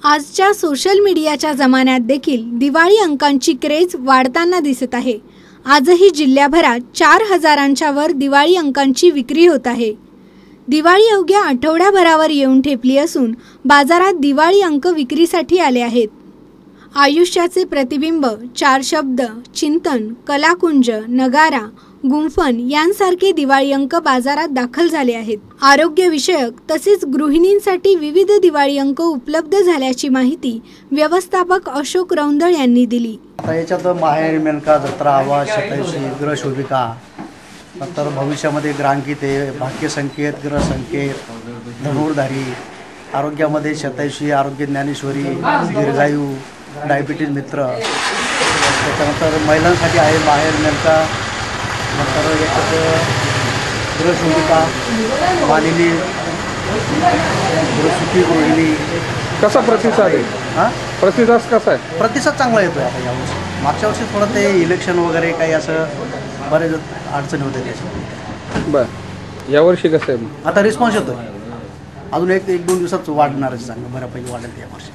आजच्या सोशल मीडियाच्या जमान्यात देखील दिवाळी अंकांची क्रेज वाढताना दिसत आहे। आजही जिल्ह्याभरात 4,000च्या वर दिवाळी अंकांची विक्री होत आहे। दिवाळी अवघ्या आठवड्याभरावर येऊन ठेपली असून बाजारात दिवाळी अंक विक्रीसाठी आले आहेत। आयुष्याचे प्रतिबिंब, चार शब्द, चिंतन, कलाकुंज, नगारा, गुंफन यांसारखे दिवाळी अंक बाजारात दाखल झाले आहेत। आरोग्य विषयक तसेच गृहिणींसाठी विविध दिवाळी अंक उपलब्ध झाल्याची माहिती व्यवस्थापक अशोक रौंदळ यांनी दिली। आता याच्यात माहेर, मेनका, जत्रा, आवाज, शतैषी, ग्रहशोभिका, नंतर भविष्यामध्ये ग्रहांकिते, भाग्यसंकेत, ग्रहसंकेत, धनुर्धारी, आरोग्यामध्ये शतैषी, आरोग्य ज्ञानेश्वरी, दीर्घायू, डायबिटीज मित्र, त्याच्यानंतर महिलांसाठी आहे माहेर, मेनका, नंतर याच्यात ग्रहशोभिका, मालिनी, सुखी गृहिणी। कसा प्रतिसाद आहे? हां, प्रतिसाद कसा आहे? प्रतिसाद चांगला येतो आहे आता यावर्षी। मागच्या वर्षी थोडं ते इलेक्शन वगैरे काही असं बरेच अडचणी होते त्याच्यामध्ये। बरं, यावर्षी कसं आहे? आता रिस्पॉन्स येतो आहे, अजून एक दोन दिवसात वाढणारच, चांगलं बऱ्यापैकी वाढेल यावर्षी।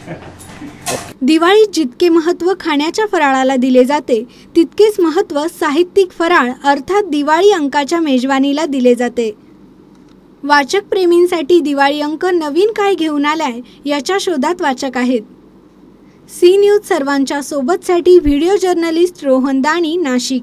दिवाळीत जितके महत्त्व खाण्याच्या फराळाला दिले जाते तितकेच महत्त्व साहित्यिक फराळ अर्थात दिवाळी अंकाच्या मेजवानीला दिले जाते। वाचक प्रेमींसाठी दिवाळी अंक नवीन काय घेऊन आलाय याच्या शोधात वाचक आहेत। सी न्यूज सर्वांच्या सोबतसाठी व्हिडिओ जर्नलिस्ट रोहन दाणी, नाशिक।